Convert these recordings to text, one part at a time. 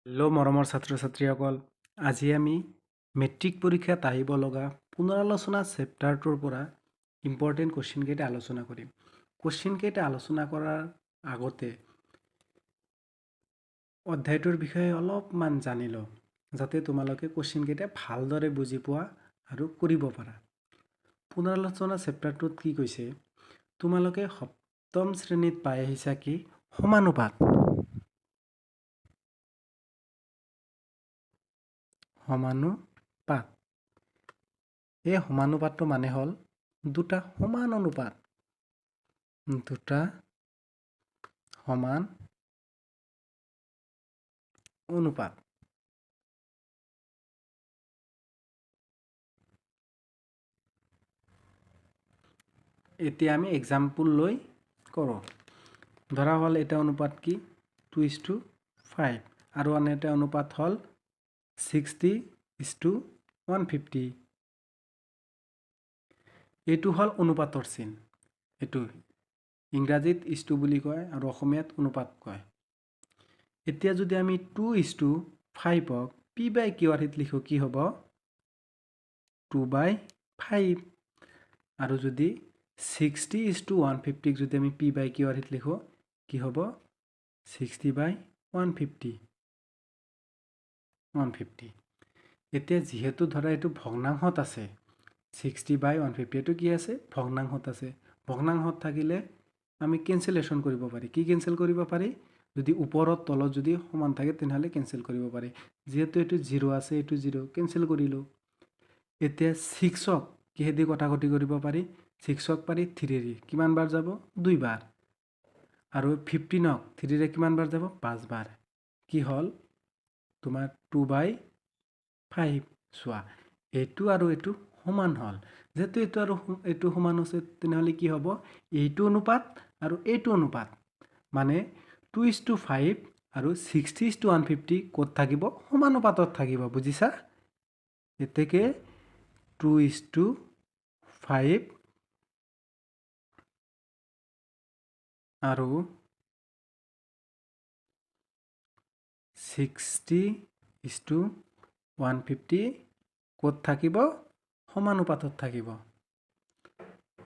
Hello' মৰমৰ ছাত্ৰ ছাত্ৰীসকল, আজি আমি মেট্ৰিক পৰীক্ষাত আহিব লগা পুনৰালোচনা চেপ্টাৰটোৰ পৰা ইম্পৰ্টেণ্ট কুৱেশ্যন কেইটা আলোচনা কৰিম। কুৱেশ্যন কেইটা আলোচনা কৰাৰ আগতে অধ্যায়টোৰ বিষয়ে অলপমান জানি লওঁ, যাতে তোমালোকে কুৱেশ্যন কেইটা ভালদৰে বুজি পোৱা আৰু কৰিব পাৰা। পুনৰালোচনা চেপ্টাৰটোত কি কৈছে, তোমালোকে সপ্তম শ্ৰেণীত পাই আহিছা কি সমানুপাত। সমানুপাত। এই সমানুপাতটো মানে হ'ল দুটা সমান অনুপাত। দুটা সমান অনুপাত। এতিয়া আমি এক্সাম্পল লৈ কৰোঁ। ধৰা হ'ল এটা অনুপাত কি 2:5 আৰু আন এটা অনুপাত হ'ল 60:150। এইটো হ'ল অনুপাতৰ চিন। এইটো ইংৰাজীত ইছটু বুলি কয় আৰু অসমীয়াত অনুপাত কয়। এতিয়া যদি আমি 2:5ক p/q লিখোঁ কি হ'ব 2/5 আৰু যদি 60:150ক যদি আমি p/q লিখোঁ কি হ'ব 60/150। এতিয়া যিহেতু ধৰা এইটো ভগ্নাংশত আছে 60/150, এইটো কি আছে ভগ্নাংশত আছে। ভগ্নাংশত থাকিলে আমি কেঞ্চেলেশ্যন কৰিব পাৰি। কি কেঞ্চেল কৰিব পাৰি? যদি ওপৰত তলত যদি সমান থাকে তেনেহ'লে কেঞ্চেল কৰিব পাৰি। যিহেতু এইটো 0 আছে, এইটো 0 কেঞ্চেল কৰিলোঁ। এতিয়া 6ক কিহেদি কটাকটি কৰিব পাৰি? 6ক পাৰি 3ৰে। কিমান বাৰ যাব? 2 বাৰ। আৰু 15ক 3ৰে কিমান বাৰ যাব? 5 বাৰ। কি হ'ল তোমাৰ 2/5। চোৱা, এইটো আৰু এইটো সমান হ'ল। যেহেতু এইটো আৰু এইটো সমান হৈছে তেনেহ'লে কি হ'ব? এইটো অনুপাত আৰু এইটো অনুপাত মানে 2:5 আৰু 60:150 ক'ত থাকিব? সমানুপাতত থাকিব। বুজিছা? এতেকে 2:5 আৰু 60:150 ক'ত থাকিব? সমানুপাতত থাকিব।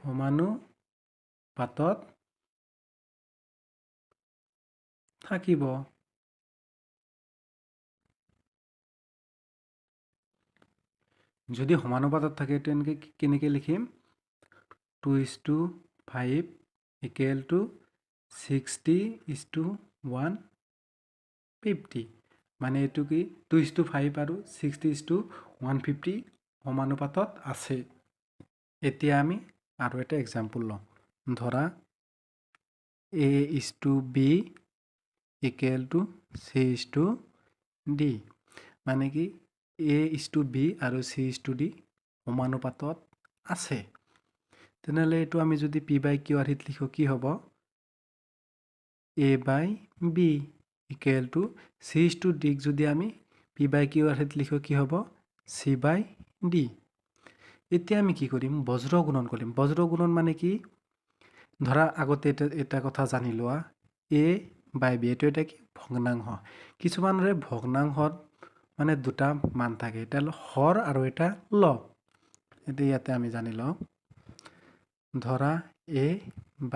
সমানুপাতত থাকিব। যদি সমানুপাতত থাকে তেনেকৈ কেনেকৈ লিখিম? 2:5 = 60:150। মানে এইটো কি 2:5 আৰু 60:150 সমানুপাতত আছে। এতিয়া আমি আৰু এটা এক্সাম্পল লওঁ। ধৰা A:B = C:D। মানে কি A:B আৰু C:D সমানুপাতত আছে। তেনেহ'লে এইটো আমি যদি p/q লিখোঁ কি হ'ব? A/B = C:D যদি আমি p/q লিখোঁ কি হ'ব? C/D। এতিয়া আমি কি কৰিম? বজ্ৰ গুণন কৰিম। বজ্ৰ গুণন মানে কি? ধৰা আগতে এটা কথা জানি লোৱা, A/B এইটো এটা কি ভগ্নাংশ। কিছুমানৰে ভগ্নাংশত মানে দুটা মান থাকে, এটা হৰ আৰু এটা লব। এতিয়া ইয়াতে আমি জানি লওঁ। ধৰা A/B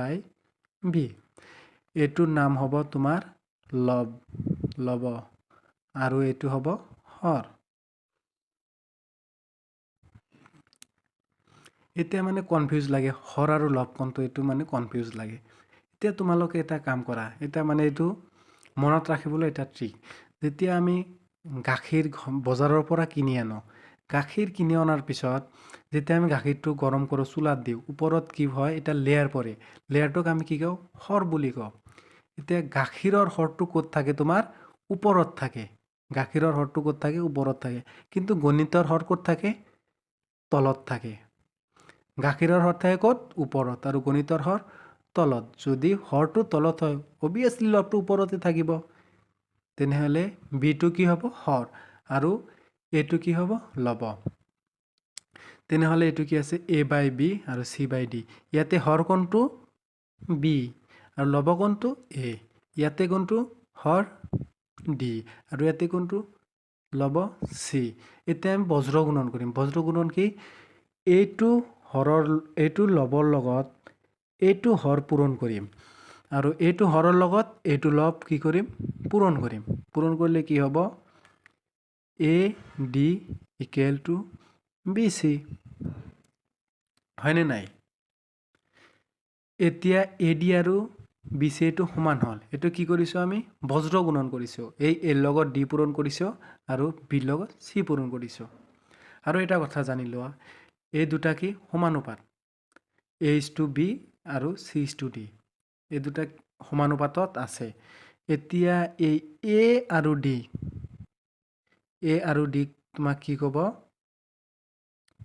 এইটোৰ নাম হ'ব তোমাৰ লব আৰু এইটো হ'ব হৰ। এতিয়া মানে কনফিউজ লাগে, হৰ আৰু লব কোনটো, এইটো মানে কনফিউজ লাগে। এতিয়া তোমালোকে এটা কাম কৰা, এটা মানে এইটো মনত ৰাখিবলৈ এটা ট্ৰিক। যেতিয়া আমি গাখীৰ বজাৰৰ পৰা কিনি আনো, গাখীৰ কিনি অনাৰ পিছত যেতিয়া আমি গাখীৰটো গৰম কৰোঁ, চুলাত দিওঁ, ওপৰত কি হয়? এটা লেয়াৰ পৰে। লেয়াৰটোক আমি কি কওঁ? সৰ বুলি কওঁ। এতিয়া গাখীৰৰ সৰটো ক'ত থাকে? তোমাৰ ওপৰত থাকে। গাখীৰৰ সৰটো ক'ত থাকে? ওপৰত থাকে। কিন্তু গণিতৰ সৰ ক'ত থাকে? তলত থাকে। গাখীৰৰ সৰ থাকে ক'ত? ওপৰত। আৰু গণিতৰ সৰ তলত। যদি হৰটো তলত হয়, অবিয়াছলি লবটো ওপৰতে থাকিব। তেনেহ'লে বিটো কি হ'ব? হৰ। আৰু এইটো কি হ'ব? লব। তেনেহ'লে এইটো কি আছে? A/B আৰু C/D। ইয়াতে হৰ কোনটো? B আৰু লব কোনটো? A। ইয়াতে কোনটো? হৰ ডি আৰু ইয়াতে কোনটো ল'ব চি এতিয়া আমি বজ্ৰ গুণন কৰিম বজ্ৰ গুণন কি এইটো লবৰ লগত এইটো হৰ পূৰণ কৰিম আৰু এইটো হৰৰ লগত এইটো লব কি কৰিম পূৰণ কৰিলে কি হ'ব A D equal to B C হয়নে নাই এতিয়া এ ডি আৰু বি চি এইটো সমান হ'ল এইটো কি কৰিছোঁ আমি বজ্ৰ গুণন কৰিছোঁ এই এৰ লগত ডি পূৰণ কৰিছোঁ আৰু বিৰ লগত চি পূৰণ কৰিছোঁ আৰু এটা কথা জানি লোৱা এই দুটা কি সমানুপাত এ ইজ টু বি আৰু চি ইজ টু ডি এই দুটা সমানুপাতত আছে এতিয়া এই এ আৰু ডি তোমাক কি ক'ব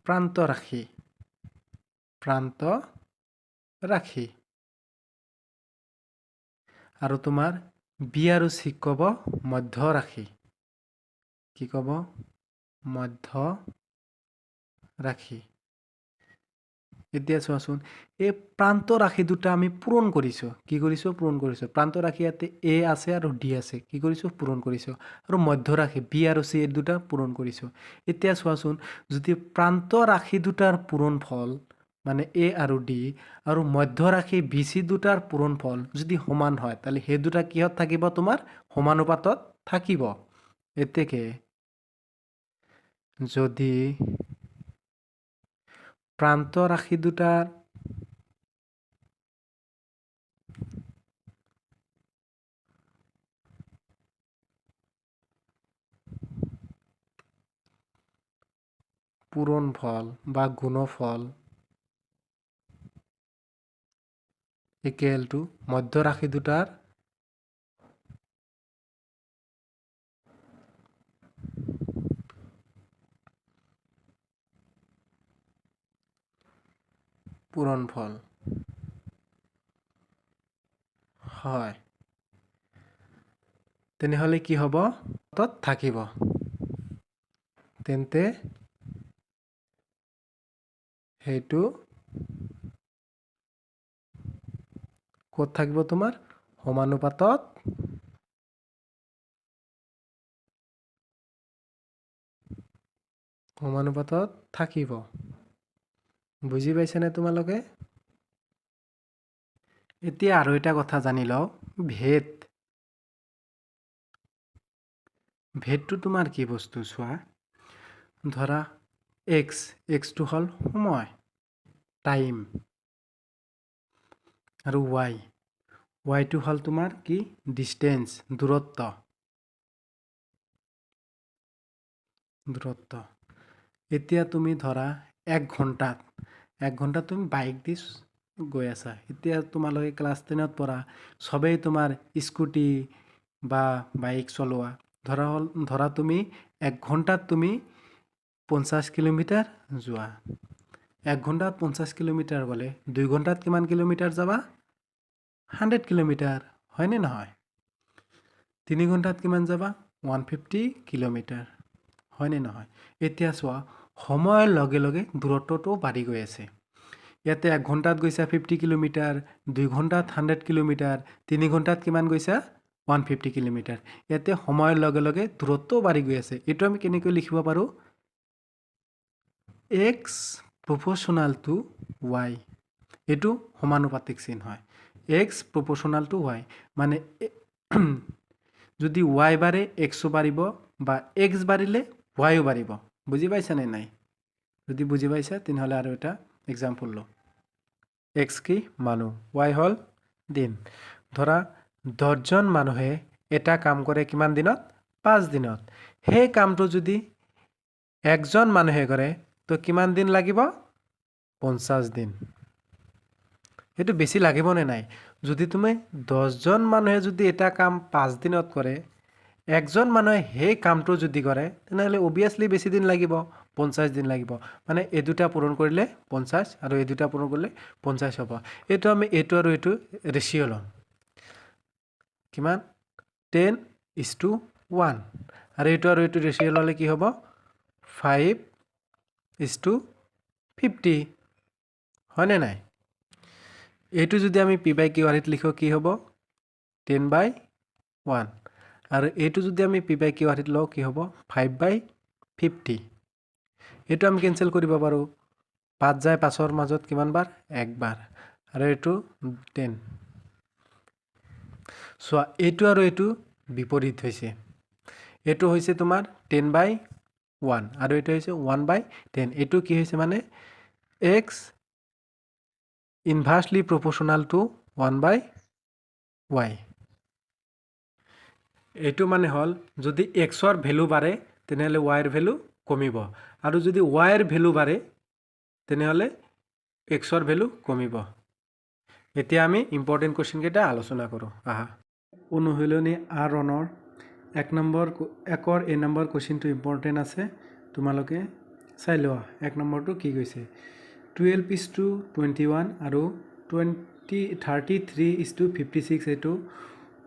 প্ৰান্ত ৰাশি আৰু তোমাৰ বি আৰু চি ক'ব মধ্য ৰাশি কি ক'ব মধ্য ৰাশি এতিয়া চোৱাচোন এই প্ৰান্ত ৰাশি দুটা আমি পূৰণ কৰিছোঁ প্ৰান্ত ৰাশি ইয়াতে এ আছে আৰু ডি আছে কি কৰিছোঁ পূৰণ কৰিছোঁ আৰু মধ্য ৰাশি বি আৰু চি এই দুটা পূৰণ কৰিছোঁ এতিয়া চোৱাচোন যদি প্ৰান্ত ৰাশি দুটাৰ পূৰণফল মানে এ আৰু ডি আৰু মধ্য ৰাশি বি চি দুটাৰ পূৰণফল যদি সমান হয় তাহলে সেই দুটা কিহত থাকিব তোমাৰ সমানুপাতত থাকিব এতেকে যদি প্ৰান্ত ৰাশি দুটাৰ পূৰণফল বা গুণফল ইকুৱেল টু মধ্য ৰাশি দুটাৰ পূৰণফল হয় তেনেহলে কি হ'ব তত থাকিব তেন্তে সেইটো ক'ত থাকিব তোমাৰ সমানুপাতত থাকিব বুজি পাইছানে তোমালোকে এতিয়া আৰু এটা কথা জানি লও ভেদটো তোমাৰ কি বস্তু চোৱা ধৰা এক্সটো হ'ল সময় টাইম আৰু ৱাইটো হ'ল তোমাৰ কি ডিষ্টেন্স দূৰত্ব এতিয়া তুমি ধৰা 1 ঘণ্টাত তুমি বাইক দি গৈ আছা এতিয়া তোমালোকে ক্লাছ 10ত পঢ়া সবেই তোমাৰ স্কুটি বা বাইক চলোৱা ধৰা তুমি 1 ঘণ্টাত তুমি 50 কিলোমিটাৰ যোৱা 1 ঘণ্টাত 50 কিলোমিটাৰ গ'লে 2 ঘণ্টাত কিমান কিলোমিটাৰ যাবা 100 কিলোমিটাৰ হয়নে নহয় 3 ঘণ্টাত কিমান যাবা 150 কিলোমিটাৰ হয়নে নহয় এতিয়া চোৱা সময়ৰ লগে লগে দূৰত্বটো বাঢ়ি গৈ আছে ইয়াতে 1 ঘণ্টাত গৈছা 50 কিলোমিটাৰ 2 ঘণ্টাত 100 কিলোমিটাৰ 3 ঘণ্টাত কিমান গৈছা 150 কিলোমিটাৰ ইয়াতে সময়ৰ লগে লগে দূৰত্ব বাঢ়ি গৈ আছে এটো আমি কেনেকৈ লিখিব পাৰো x proportional to y এটো সমানুপাতিক চিন হয় x proportional to y মানে যদি y বাড়ে x ও বাড়িব বা x বাড়িলে y ও বাড়িব বুজি পাইছা নে নাই যদি বুজি পাইছা তেনেহলে আৰু এটা एग्जांपल লো x কি মানুহ y হল দিন ধৰা 10 জন মানুহে এটা কাম কৰে কিমান দিনত 5 দিনত সেই কামটো যদি একজন মানুহে কৰে তো কিমান দিন লাগিব 50 দিন এটো বেছি লাগিব নে নাই যদি তুমি 10 জন মানুহে যদি এটা কাম 5 দিনত কৰে একজন মানুহে সেই কামটো যদি কৰে তেনেহলে obviously বেছি দিন লাগিব 50 দিন লাগিব মানে এই দুটা পূৰণ কৰিলে 50 আৰু এই দুটা পূৰণ কৰিলে 50 হ'ব এটো আমি এটো আৰু এটো ৰেশিও লম কিমান 10:1 আৰু এটো আৰু এটো ৰেশিও ললে কি হ'ব 5:50 হয়নে নাই এটো যদি আমি p/q ত লিখো কি হ'ব 10/1 আৰু এইটো যদি আমি p/q/r লওঁ কি হ'ব 5/50 এইটো আমি কেনচেল কৰিব পাৰোঁ 5 যায় 5ৰ মাজত কিমান বাৰ একবাৰ আৰু এইটো 10 চোৱা এইটো আৰু এইটো বিপৰীত হৈছে এইটো হৈছে তোমাৰ 10/1 আৰু এইটো হৈছে 1/10 এইটো কি হৈছে মানে x inversely proportional to 1/y এইটো মানে হ'ল যদি xৰ ভ্যালু বাঢ়ে তেনেহলে y ৰ ভ্যালু কমিব আৰু যদি y ৰ ভ্যালু বাঢ়ে তেনেহলে xৰ ভ্যালু কমিব এতিয়া আমি ইম্পৰ্টেন্ট কোশ্চেন কেইটা আলোচনা কৰো আহা অনুশীলনী r অনৰ 1 নম্বৰ a নম্বৰ কোশ্চেনটো ইম্পৰ্টেন্ট আছে তোমালোকে চাই লোৱা 1 নম্বৰটো কি কৈছে 12:21 আৰু 33:56 এইটো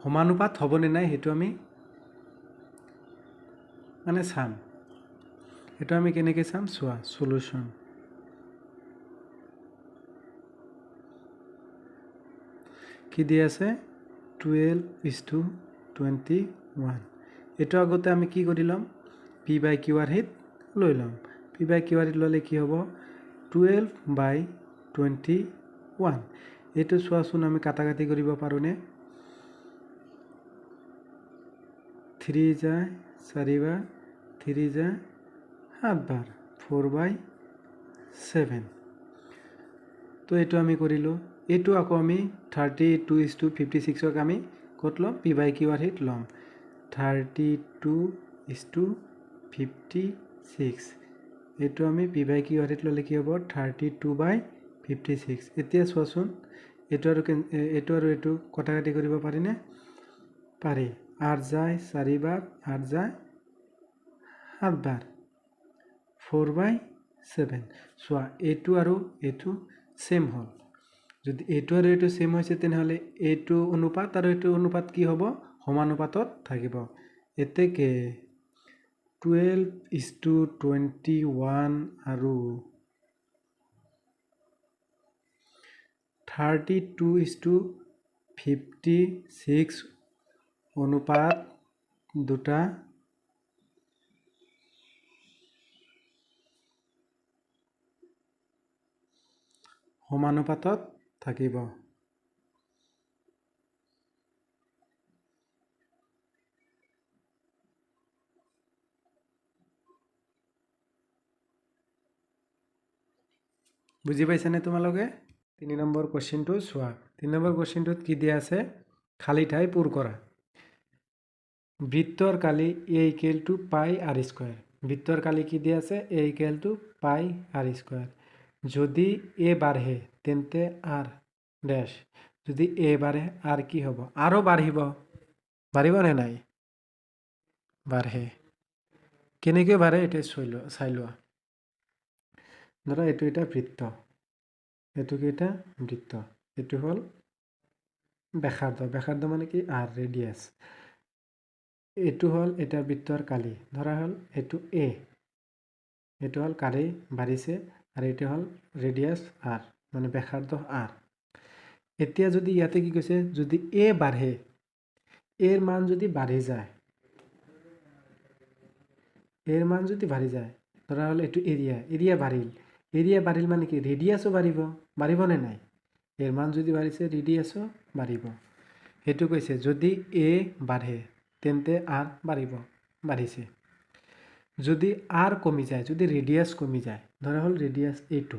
সমানুপাত হ'বনে নাই হেতু আমি মানে চাম এটা আমি কেনেকৈ চাম চোৱা সলিউশন কি দি আছে 12:21 এটা আগতে আমি কি কৰি লম p/q/r লৈ লম p/q/r ললে কি হ'ব 12/21 এইটো চোৱাচোন আমি কাটাকাটি কৰিব পাৰোনে 3 যায় 4 বাৰ 3 যায় 7 বাৰ 4/7 তো এইটো আমি কৰিলো এইটো আকৌ আমি 32:56ক আমি কত লম p/q/r লম 32:56 এইটো আমি p/q/r ললে কি হ'ব 32/56 এতিয়া চোৱাচোন এইটো আৰু এইটো কটাকাটি কৰিব পাৰিনে পাৰি 8 যায় 4 বাৰ 8 যায় 7 বাৰ 4/7 চোৱা এইটো আৰু এইটো সেম হল যদি এইটো আৰু এইটো সেম হৈছে তেনেহলে এইটো অনুপাত আৰু এইটো অনুপাত কি হ'ব সমানুপাতত থাকিব এতেকে 12:21 আৰু 32:56 অনুপাত দুটা সমানুপাতত থাকিব বুজি পাইছানে তোমালোকে 3 নম্বৰ কোশ্চেনটো চোৱা 3 নম্বৰ কোশ্চেনটোত কি দিয়া আছে খালি ঠাই পূৰ কৰা বৃত্তৰ কালি a = πr²। বৃত্তৰ কালি কি দিয়া আছে a = πr²। যদি a বাঢ়ে তেন্তে r ড্যাশ যদি a বাঢ়ে r কি হ'ব আৰু বাঢ়িব নে নাই বাঢ়ে কেনেকৈ বাঢ়ে এটা চাই লোৱা ধৰা এইটো এটা বৃত্ত এইটো কি এটা বৃত্ত এইটো হ'ল ব্যাসাৰ্ধ মানে কি r ৰেডিয়াস এইটো হ'ল এটা বৃত্তৰ কালি ধৰা হ'ল এইটো a এইটো হ'ল কালি বাঢ়িছে আৰু এইটো হ'ল ৰেডিয়াস r মানে ব্যাসাৰ্ধ r এতিয়া যদি ইয়াতে কি কৈছে যদি a বাঢ়ে এৰ মান যদি বাঢ়ি যায় ধৰা হ'ল এইটো এৰিয়া বাঢ়িল মানে কি ৰেডিয়াসও বাঢ়িব নে নাই এৰ মান যদি বাঢ়িছে ৰেডিয়াসও বাঢ়িব হেতু কৈছে যদি a বাঢ়ে তেন্তে r বাঢ়িছে যদি r কমি যায় যদি ৰেডিয়াস কমি যায় ধৰা হ'ল ৰেডিয়াস এইটো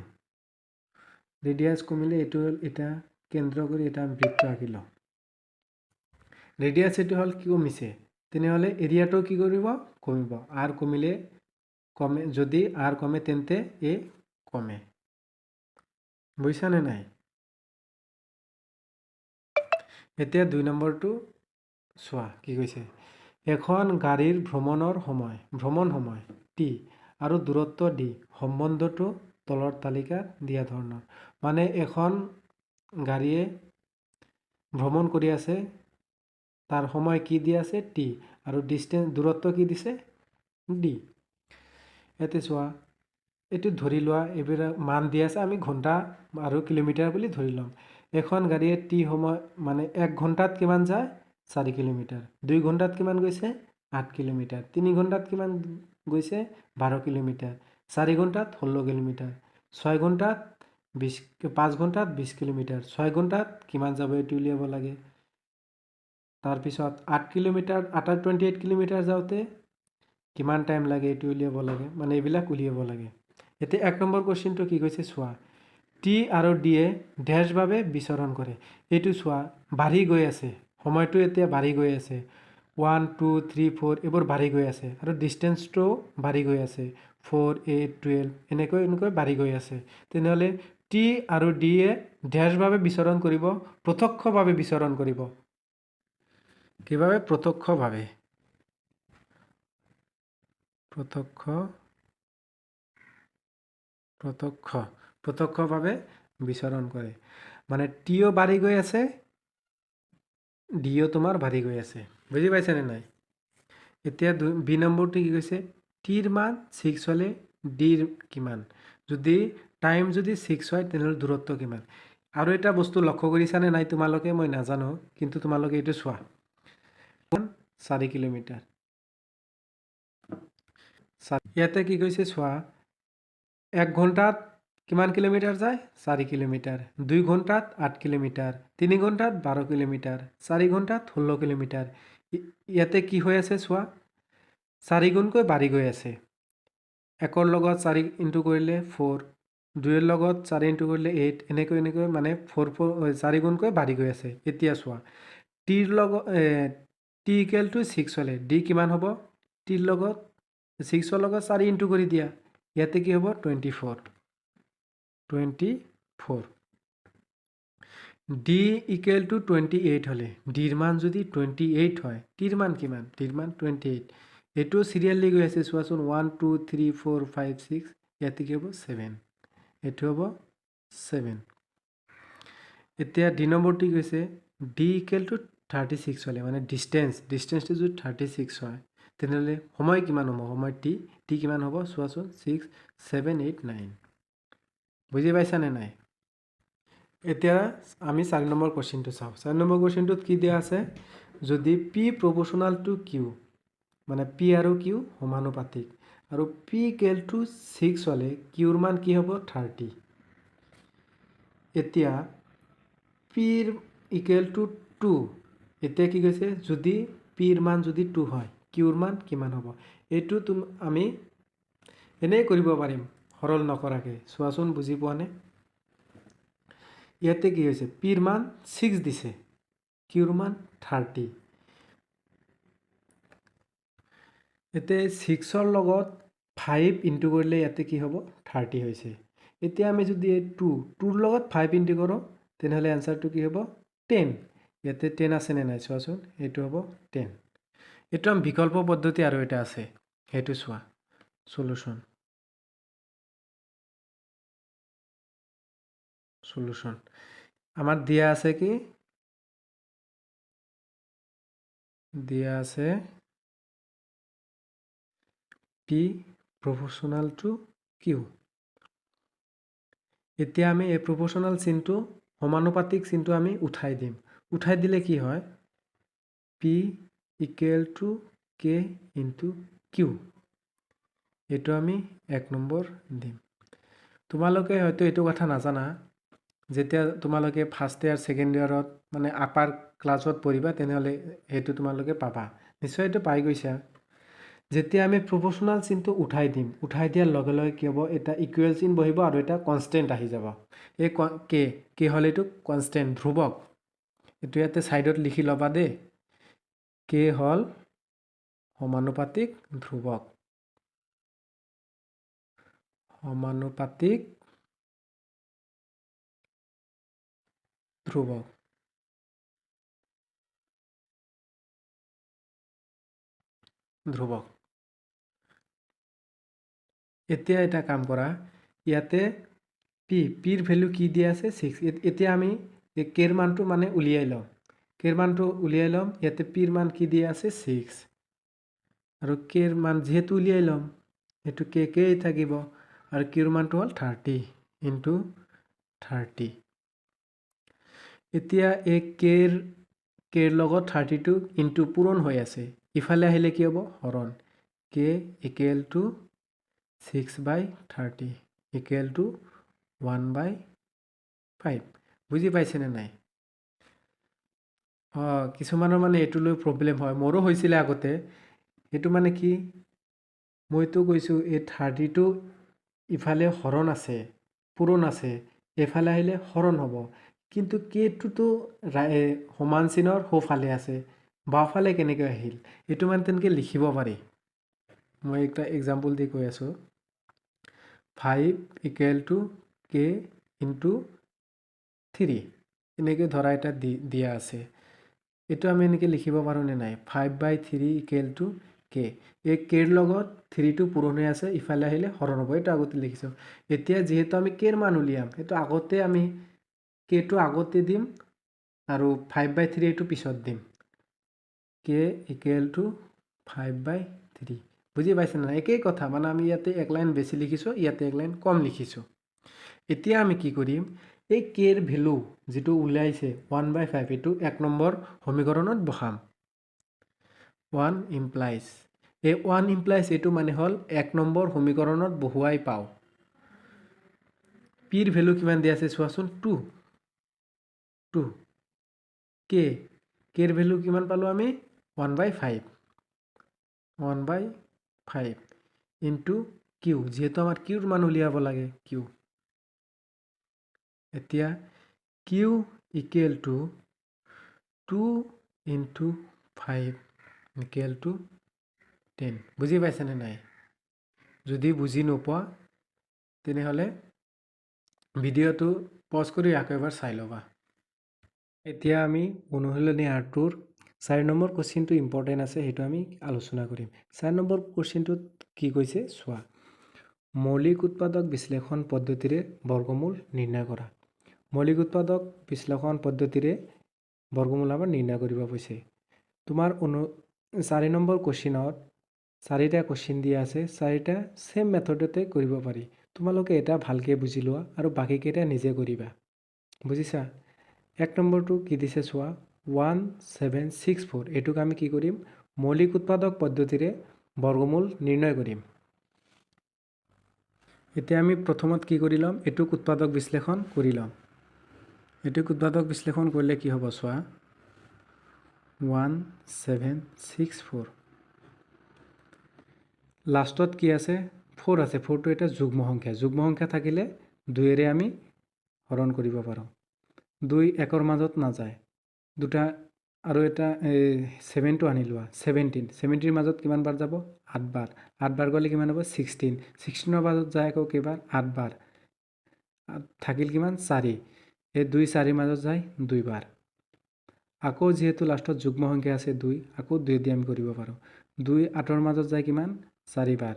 ৰেডিয়াস কমিলে এইটো হ'ল এটা কেন্দ্ৰ কৰি এটা বৃত্ত আঁকিল ৰেডিয়াস এইটো হ'ল কি কমিছে তেনেহলে এৰিয়াটো কি কৰিব কমিব r কমিলে কমে যদি r কমে তেন্তে a কমে বুঝছানে নাই এতিয়া 2 নম্বৰটো চোৱা কি কৈছে এখন গাড়ীৰ ভ্ৰমণ সময় t আৰু দূৰত্ব d সম্বন্ধটো তলৰ তালিকাত দিয়া ধৰণৰ মানে এখন গাড়ীয়ে ভ্ৰমণ কৰি আছে তাৰ সময় কি দিয়া আছে t আৰু ডিসটেন্স দূৰত্ব কি দিছে d এতে চোৱা এটো ধৰি লোৱা এবিৰা মান দিয়া আছে আমি ঘন্টা আৰু কিলোমিটাৰ বুলি ধৰি লম এখন গাড়ীয়ে t সময় মানে 1 ঘন্টাত কিমান যায় 4 কিলোমিটাৰ 2 ঘণ্টাত কিমান গৈছে 8 কিলোমিটাৰ 3 ঘণ্টাত কিমান গৈছে 12 কিলোমিটাৰ 4 ঘণ্টাত 16 কিলোমিটাৰ 6 ঘণ্টাত 5 ঘণ্টাত 20 কিলোমিটাৰ 6 ঘণ্টাত কিমান যাব এইটো উলিয়াব লাগে তাৰপিছত 8 কিলোমিটাৰ 28 কিলোমিটাৰ যাওঁতে কিমান টাইম লাগে এইটো উলিয়াব লাগে মানে এইবিলাক উলিয়াব লাগে এতিয়া 1 নম্বৰ কোৱেশ্চনটো কি কৈছে চোৱা টি আৰু ডি এ ড্যাশভাৱে বিচৰণ কৰে এইটো চোৱা বাঢ়ি গৈ আছে সময়টো এতিয়া বাঢ়ি গৈ আছে 1 2 3 4 এইবোৰ বাঢ়ি গৈ আছে আৰু ডিষ্টেন্সটো বাঢ়ি গৈ আছে 4 8 12 এনেকৈ বাঢ়ি গৈ আছে তেনেহ'লে টি আৰু ডি এ ড্যাশভাৱে বিচৰণ কৰিব প্ৰত্যক্ষভাৱে বিচৰণ কৰিব কিভাবে প্ৰত্যক্ষভাৱে প্ৰত্যক্ষভাৱে বিচৰণ কৰে মানে টিও বাঢ়ি গৈ আছে ডিও তোমাৰ বাঢ়ি গৈ আছে বুজি পাইছানে নাই এতিয়া বি নম্বৰটো কি কৈছে টিৰ মান 6 হলে ডিৰ কিমান যদি টাইম যদি 6 হয় তেনেহ'লে দূৰত্ব কিমান আৰু এটা বস্তু লক্ষ্য কৰিছানে নাই তোমালোকে মই নাজানো কিন্তু তোমালোকে এইটো চোৱা 4 কিলোমিটাৰ ইয়াতে কি কৈছে চোৱা 1 ঘণ্টাত কিমান কিলোমিটাৰ যায় 4 কিলোমিটাৰ 2 ঘণ্টাত 8 কিলোমিটাৰ 3 ঘণ্টাত 12 কিলোমিটাৰ 4 ঘণ্টাত 16 কিলোমিটাৰ ইয়াতে কি হৈ আছে চোৱা 4 গুণকৈ বাঢ়ি গৈ আছে 1ৰ লগত 4 ইনটু কৰিলে 4 2ৰ লগত 4 ইনটু কৰিলে 8 এনেকৈ মানে 4 গুণকৈ বাঢ়ি গৈ আছে এতিয়া চোৱা টিৰ লগত টি ইকুৱেল টু 6 হলে ডি কিমান হ'ব টিৰ লগত 6ৰ লগত 4 ইনটু কৰি দিয়া ইয়াতে কি হ'ব 24 ডি ইকুৱেল টু 28 হলে ডিৰ মান যদি 28 হয় টিৰ মান কিমান টিৰ মান 28 এইটো সিৰিয়ালি গৈ আছে চোৱাচোন 1 2 3 4 5 6 ইয়াতে কি হ'ব 7 এইটো হ'ব 7 এতিয়া ডি নম্বৰটো কৈছে ডি ইকুৱেল টু 36 হলে মানে ডিষ্টেন্সটো যদি 36 হয় তেনেহ'লে সময় কিমান হ'ব সময় টি কিমান হ'ব চোৱাচোন 6 7 8 9 বুজি পাইছানে নাই এতিয়া আমি 4 নম্বৰ কোৱেশ্চনটো চাওঁ 4 নম্বৰ কোৱেশ্চনটোত কি দিয়া আছে যদি পি প্ৰপোৰ্শনাল টু কিউ মানে পি আৰু কিউ সমানুপাতিক আৰু পি ইকুৱেল টু 6 হলে কিউৰ মান কি হ'ব 30 এতিয়া পিৰ ইকুৱেল টু 2 এতিয়া কি কৈছে যদি পিৰ মান যদি 2 হয় কিউৰ মান কিমান হ'ব এইটো আমি এনেই কৰিব পাৰিম সৰল নকৰাকে চোৱাচোন বুজি পোৱা নে ইয়াতে কি হৈছে পিৰ মান 6 দিছে কিউৰ মান 30 এতে 6ৰ লগত 5 ইনটু কৰিলে ইয়াতে কি হ'ব 30 হৈছে এতিয়া আমি যদি এই 2ৰ লগত 5 ইনটু কৰোঁ তেনেহ'লে এনসাৰটো কি হ'ব 10 ইয়াতে 10 আছে নে নাই চোৱাচোন এইটো হ'ব 10 এইটো আমি বিকল্প পদ্ধতি আৰু এটা আছে সেইটো চোৱা সলিউশন আমার দিয়া আছে কি দিয়া আছে P proportional to Q এতিয়া আমি এই proportional চিনটো সমানুপাতিক চিনটো আমি উঠাই দিম উঠাই দিলে কি হয় P equal to K into Q এইটো আমি 1 নম্বৰ দিম তোমালোকে হয়তো এইটো কথা নাজানা যেতিয়া তোমালোকে ফার্স্ট ইয়ার সেকেন্ড ইয়ারত মানে আপার ক্লাসত পড়িবা তেনেহলে হেতু তোমালোকে পাবা নিশ্চয় এটো পাই গৈছা যেতিয়া আমি প্রপোর্শনাল চিনটো উঠাই দিম উঠাই দিয়াৰ লগে লগে কি হ'ব এটা ইকুৱেল চিন বহিব আৰু এটা কনস্ট্যান্ট আহি যাব এই কে হলে এটো কনস্ট্যান্ট ধ্ৰুবক এটো ইয়াতে সাইডত লিখি লবা দে কে হল সমানুপাতিক ধ্ৰুবক সমানুপাতিক ধ্ৰুবক এতিয়া এটা কাম কৰা ইয়াতে পিৰ ভ্যালু কি দিয়া আছে 6 এতিয়া আমি এই কেৰ মানটো মানে উলিয়াই লম কেৰ মানটো উলিয়াই লম ইয়াতে পিৰ মান কি দিয়া আছে 6 আৰু কেৰ মান যেহেতু উলিয়াই লম এটো কে থাকিব আৰু কিৰ মানটো হল 30 into 30 এতিয়া এই কেৰ কেৰ লগত 32 ইনটু পূৰণ হৈ আছে ইফালে আহিলে কি হ'ব হৰণ কে ইকুৱেল টু 6/30 ইকুৱেল টু 1/5 বুজি পাইছেনে নাই কিছুমানৰ মানে এইটো লৈ প্ৰব্লেম হয় মোৰো হৈছিলে আগতে এইটো মানে কি মইতো কৈছোঁ এই 32 ইফালে হৰণ আছে পূৰণ আছে এফালে আহিলে হৰণ হ'ব কিন্তু কেটোতো সমান চিনৰ সোঁফালে আছে বাওঁফালে কেনেকৈ আহিল এইটো মানে তেনেকৈ লিখিব পাৰি মই একটা এক্সাম্পল দি কৈ আছোঁ 5 ইকুৱেল টু কে ইনটু 3 এনেকৈ ধৰা এটা দিয়া আছে এইটো আমি এনেকৈ লিখিব পাৰোঁ নে নাই 5/3 ইকুৱেল টু কে এই কেৰ লগত 3টো পূৰণ হৈ আছে ইফালে আহিলে হৰণ হ'ব এইটো আগতে লিখিছোঁ এতিয়া যিহেতু আমি কেৰ মান উলিয়াম সেইটো আগতে আমি কেটো আগতে দিম আৰু 5/3 এইটো পিছত দিম কে ইকুৱেল টু 5/3 বুজি পাইছে না একেই কথা মানে আমি ইয়াতে এক লাইন বেছি লিখিছোঁ ইয়াতে এক লাইন কম লিখিছোঁ এতিয়া আমি কি কৰিম এই কেৰ ভেলু যেটো উলাইছে 1/5 এটো এক নম্বৰ সমীকৰণত বহাম 1 ইমপ্লাইজ এই 1 ইমপ্লাইজ এটো মানে হল এক নম্বৰ সমীকৰণত বহুৱাই পাও পিৰ ভেলু কিমান দিয়া আছে চোৱাচোন 2 কেৰ ভেলু কিমান পালো আমি 1/5 ইনটু কিউ যেহেতু আমাৰ কিউৰ মান উলিয়াব লাগে কিউ এতিয়া Q equal to 2 into 5 equal to 10 বুজি পাইছেনে নাই যদি বুজি নোপোৱা তেনেহলে ভিডিওটো পজ কৰি আকৌ এবাৰ চাই ল'বা এতিয়া আমি অনুশীলনী 8ৰ 4 নম্বৰ কোৱেশ্চনটো ইম্পৰ্টেন্ট আছে সেইটো আমি আলোচনা কৰিম 4 নম্বৰ কোৱেশ্চনটোত কি কৈছে চোৱা মৌলিক উৎপাদক বিশ্লেষণ পদ্ধতিৰে বৰ্গমূল নিৰ্ণয় কৰা মৌলিক উৎপাদক বিশ্লেষণ পদ্ধতিৰে বৰ্গমূল আমাৰ নিৰ্ণয় কৰিব কৈছে তোমাৰ 4 নম্বৰ কোৱেশ্চনত 4টা কোৱেশ্চন দিয়া আছে 4টা সেম মেথডতে কৰিব পাৰি তোমালোকে এটা ভালকে বুজি লোৱা আৰু বাকি কেইটা নিজে কৰিবা বুজিছা এক নম্বৰটো কি দিছে চোৱা 1764 এটুক আমি কি কৰিম মৌলিক উৎপাদক পদ্ধতিৰে বৰ্গমূল নিৰ্ণয় কৰিম এতিয়া আমি প্ৰথমত কি কৰি লম এটুক উৎপাদক বিশ্লেষণ কৰি লম এটুক উৎপাদক বিশ্লেষণ কৰিলে কি হ'ব চোৱা 1764 লাষ্টত কি আছে 4 আছে 4টো এটা যুগ্ম সংখ্যা থাকিলে 2 এৰে আমি হৰণ কৰিব পাৰোঁ 2 একৰ মাজত নাযায় দুটা আৰু এটা 7টো আনি লোৱা 17ৰ মাজত কিমান বাৰ যাব 8 বাৰ 8 বাৰ গলে কিমান হ'ব 16ৰ মাজত যায় আকৌ কেইবাৰ 8 বাৰ থাকিল কিমান 4 এই 2 4ৰ মাজত যায় 2 বাৰ আকৌ যেহেতু লাষ্টত যুগ্ম সংখ্যা আছে 2 আকৌ 2 দি আমি কৰিব পাৰোঁ 2 8ৰ মাজত যায় কিমান 4 বাৰ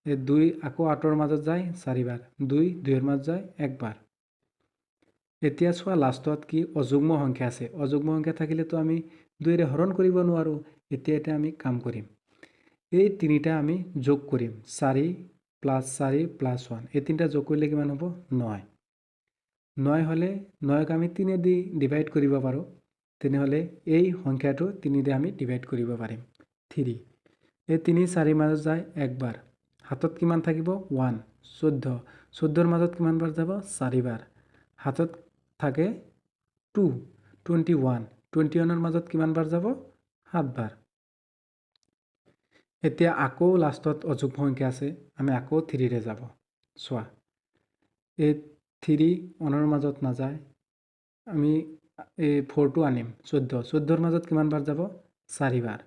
এই 2 আকৌ 8ৰ মাজত যায় 4 বাৰ 2 2ৰ মাজত যায় 1 বাৰ এতিয়া চোৱা লাষ্টত কি অযুগ্ম সংখ্যা আছে অযুগ্ম সংখ্যা থাকিলেতো আমি 2 এৰে হৰণ কৰিব নোৱাৰো এতিয়া এটা আমি কাম কৰিম এই তিনিটা আমি যোগ কৰিম 4 + 4 + 1 এই তিনিটা যোগ কৰিলে কিমান হ'ব 9 9 হলে 9ক আমি 3 দি ডিভাইড কৰিব পাৰো তেনেহলে এই সংখ্যাটো 3 দি আমি ডিভাইড কৰিব পাৰিম 3 এই 3 4 মাজত যায় 1 বাৰ হাতত কিমান থাকিব 1 14 14ৰ মাজত কিমান বাৰ যাব 4 বাৰ হাতত থাকে 2 21 21ৰ মাজত কিমান বাৰ যাব 7 বাৰ এতিয়া আকৌ লাষ্টত অযুগ্ম সংখ্যা আছে আমি আকৌ 3 ৰে যাব চোৱা এই 3 1ৰ মাজত নাযায় আমি এই 4টো আনিম 14ৰ মাজত কিমান বাৰ যাব 4 বাৰ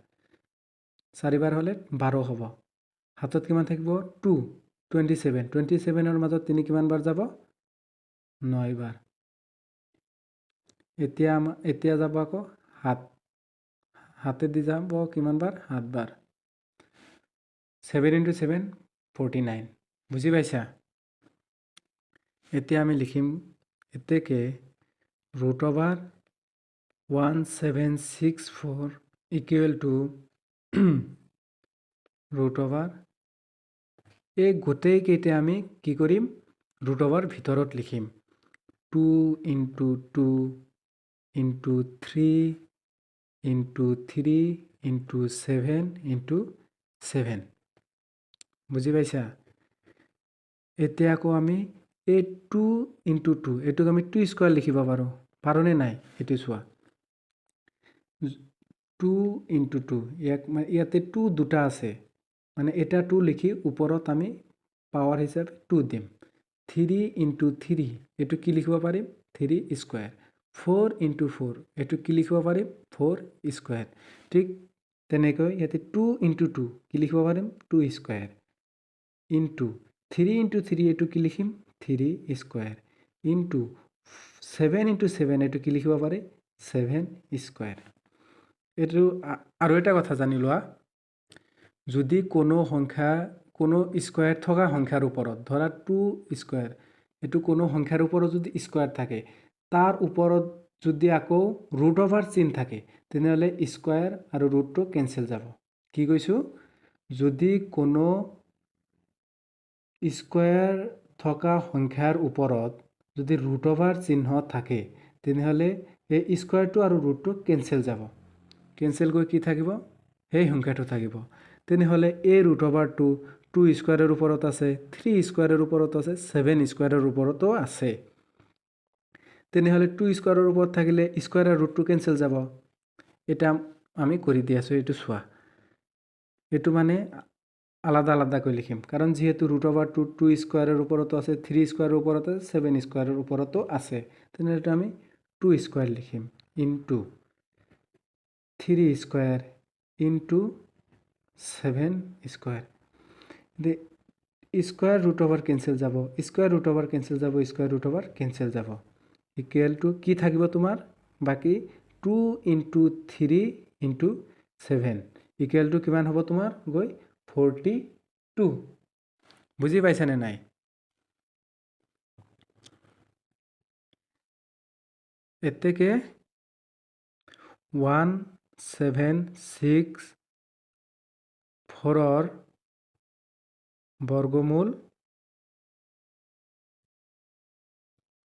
4 বাৰ হলে 12 হ'ব হাতত কিমান থাকিব 2 27ৰ মাজত তিনি কিমান বাৰ যাব 9 বাৰ এতিয়া যাব আকৌ 7 হাতে দি যাব কিমান বাৰ 7 বাৰ 7 × 7 49 বুজি পাইছা এতিয়া আমি লিখিম এতেকে √1764 ইকুৱেল টু এই গোটেই কেইটা আমি কি কৰিম ৰুট ভিতৰত লিখিম 2 × 2 × 3 ইনটু 3 ইনটু 7 ইনটু 7 বুজি পাইছা এতিয়া আকৌ আমি এই 2 ইনটু 2 এইটোক আমি 2 স্কয়াৰ লিখিব পাৰোঁনে নাই এইটো চোৱা 2 ইনটু 2 ইয়াতে 2 দুটা আছে মানে এটা 2 লিখি ওপৰত আমি পাৱাৰ হিচাপে 2 দিম 3 ইনটু 3 এইটো কি লিখিব পাৰিম 3 স্কয়াৰ 4 ইনটু 4 এইটো কি লিখিব পাৰিম 4 স্কয়াৰ ঠিক তেনেকৈ ইয়াতে 2 ইনটু 2 কি লিখিব পাৰিম 2 স্কয়াৰ ইনটু 3 ইনটু 3 এইটো কি লিখিম 3 স্কয়াৰ ইনটু 7 ইনটু 7 এইটো কি লিখিব পাৰি 7 স্কয়াৰ এইটো আৰু এটা কথা জানি লোৱা যদি কোনো সংখ্যা কোনো স্কয়াৰ থকা সংখ্যাৰ ওপৰত ধৰা 2 স্কয়াৰ এটো কোনো সংখ্যাৰ ওপৰত যদি স্কয়াৰ থাকে তাৰ ওপৰত যদি আকৌ ৰুট ওভাৰ চিন থাকে তেনেহলে স্কয়াৰ আৰু ৰুটটো কেনসেল যাব কি কৈছো যদি কোনো স্কয়াৰ থকা সংখ্যাৰ ওপৰত যদি ৰুট ওভাৰ চিহ্ন থাকে তেনেহলে এই স্কয়াৰটো আৰু ৰুটটো কেনসেল যাব কেনসেল গৈ কি থাকিব এই সংখ্যাটো থাকিব তেনেহলে এই ৰুট ওভাৰটো 2 স্কয়াৰৰ ওপৰত আছে 3 স্কয়াৰৰ ওপৰত আছে 7 স্কয়াৰৰ ওপৰতো আছে তেনেহলে 2 স্কয়াৰৰ ওপৰত থাকিলে স্কয়াৰ আৰু ৰুটটো কেনসেল যাব এটা আমি কৰি দি আছো এটো চোৱা এটো মানে আলাদা আলাদা কৈ লিখিম কাৰণ যেহেতু ৰুট ওভাৰটো 2 স্কয়াৰৰ ওপৰতো আছে 3 স্কয়াৰৰ ওপৰতো আছে 7 স্কয়াৰৰ ওপৰতো আছে তেনেহলে আমি 2 স্কয়াৰ লিখিম into 3 square into 7 square the square root over cancel যাব square root over cancel যাব square root over cancel যাব equal to কি থাকিব তোমাৰ বাকি 2 into 3 into 7 equal to কিমান হ'ব তোমাৰ গৈ 42 বুজি পাইছানে নাই এতেকে 176 4 বৰ্গমূল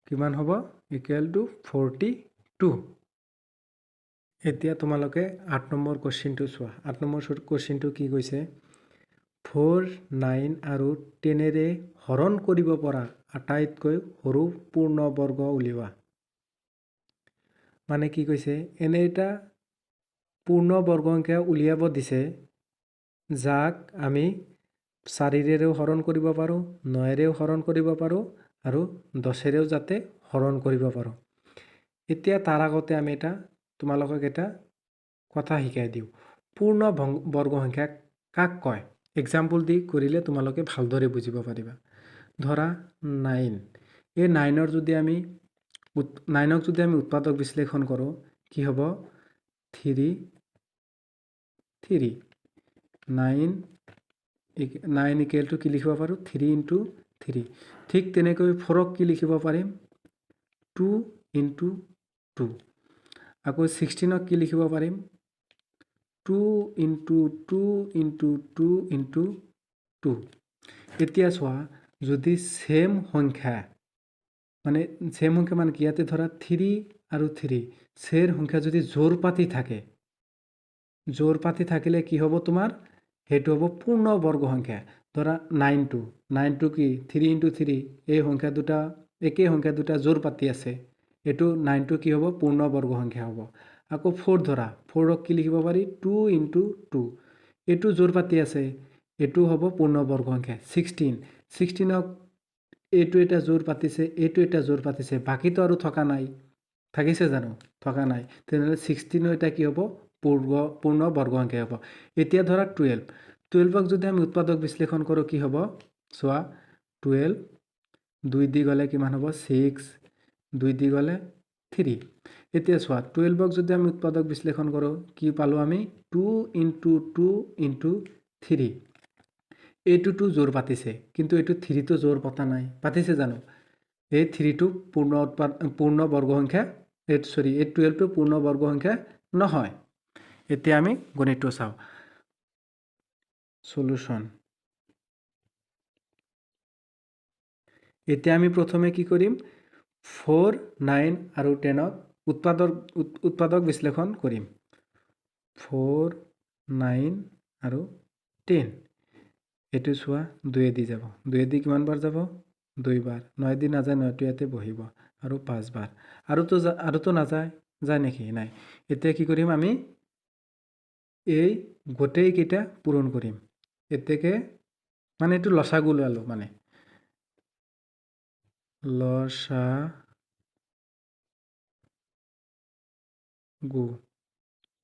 কিমান হ'ব ইকুয়াল টু 42 এতিয়া তোমালোকে 8 নম্বৰ কোশ্চেনটো চোৱা 8 নম্বৰ কোশ্চেনটো কি কৈছে 4 9 আৰু 10 ৰে হৰণ কৰিব পৰা আটাইতকৈ সৰু পূৰ্ণ বৰ্গ উলিওৱা মানে কি কৈছে এনে এটা পূৰ্ণ বৰ্গ সংখ্যা উলিয়াব দিছে যাক আমি 4 ৰেও হৰণ কৰিব পাৰো 9 ৰেও হৰণ কৰিব পাৰো আৰু 10 ৰেও যাতে হৰণ কৰিব পাৰো এতিয়া তাৰ আগতে আমি এটা তোমালোকক এটা কথা শিকাই দিও পূৰ্ণ বৰ্গ সংখ্যা কাক কয় এক্সাম্পল দি কৰিলে তোমালোকে ভালদৰে বুজিব পাৰিবা ধৰা 9 এই 9 ৰ যদি আমি 9ক যদি আমি উৎপাদক বিশ্লেষণ কৰো কি হ'ব 3 3 9 9 equal to কি লিখিব পাৰো 3 into 3 ঠিক তেনেকৈ 4ক কি লিখিব পাৰিম 2 into 2 আকৌ 16ক কি লিখিব পাৰিম 2 into 2 into 2 into 2 এতিয়া চোৱা যদি সেম সংখ্যা মানে কি ইয়াতে ধৰা 3 আৰু 3 সেৰ সংখ্যা যদি জোৰ পাতি থাকিলে কি হ'ব তোমাৰ হেতু হ'ব পূৰ্ণ বৰ্গ সংখ্যা ধৰা 9 টো কি 3 into 3 এই সংখ্যা দুটা একে সংখ্যা দুটা জোৰ পাতি আছে এটো 9 টো কি হ'ব পূৰ্ণ বৰ্গ সংখ্যা হ'ব আকৌ 4 ধৰা 4ক কি লিখিব পাৰি 2 into 2 এটো জোৰ পাতি আছে এটো হ'ব পূৰ্ণ বৰ্গ সংখ্যা 16ক এটো এটা জোৰ পাতিছে এটো এটা জোৰ পাতিছে বাকিটো আৰু থকা নাই থাকিছে জানো থকা নাই তেনেহলে 16 এটা কি হ'ব পূৰ্ণ বৰ্গ সংখ্যা হ'ব এতিয়া ধৰা 12ক যদি আমি উৎপাদক বিশ্লেষণ কৰো কি হ'ব সোৱা 12 2 দি গলে কিমান হ'ব 6 2 দি গলে 3 এতিয়া সোৱা 12ক যদি আমি উৎপাদক বিশ্লেষণ কৰো কি পালো আমি 2 into 2 into 3 এইটো তো জোৰ পাতিছে কিন্তু এইটো 3 তো জোৰ পতা নাই পাতিছে জানো এই 3 টো পূৰ্ণ বৰ্গ সংখ্যা এই 12 টো পূৰ্ণ বৰ্গ সংখ্যা নহয় এতিয়া আমি গণিতটো চাও সলিউশন এতিয়া আমি প্ৰথমে কি কৰিম 4 9 আৰু 10ক উৎপাদক বিশ্লেষণ কৰিম 4 9 আৰু 10 এইটো চোৱা 2 দি যাব 2 দি কিমান বাৰ যাব 2 বাৰ 9 দি নাযায় 9টো ইয়াতে বহিব আৰু 5 বাৰ আৰুতো নাযায় যায় নেকি নাই এতিয়া কি কৰিম আমি এই গোটেই কেইটা পূৰণ কৰিম এতেকে মানে এইটো লসাগু ললো মানে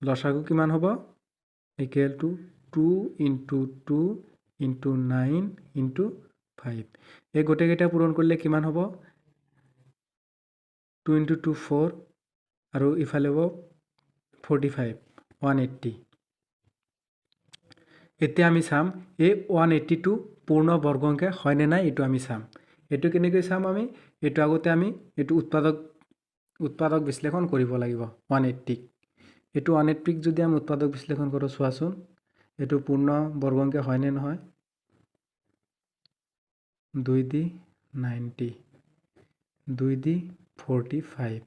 লসাগু কিমান হ'ব equal to 2 into 2 into 9 into 5 এই গোটেইকেইটা পূৰণ কৰিলে কিমান হ'ব 2 ইনটু 2 4 আৰু ইফালে হ'ব 45 180 এতিয়া আমি চাম এই 180টো পূৰ্ণ বৰ্গ সংখ্যা হয় নে নাই এইটো আমি চাম এইটো কেনেকৈ চাম আমি এইটো আগতে আমি এইটো উৎপাদক বিশ্লেষণ কৰিব লাগিব 180 এইটো 180 যদি আমি উৎপাদক বিশ্লেষণ কৰোঁ চোৱাচোন এইটো পূৰ্ণ বৰ্গ সংখ্যা হয় নে নহয় 2 দি 90 2 দি 45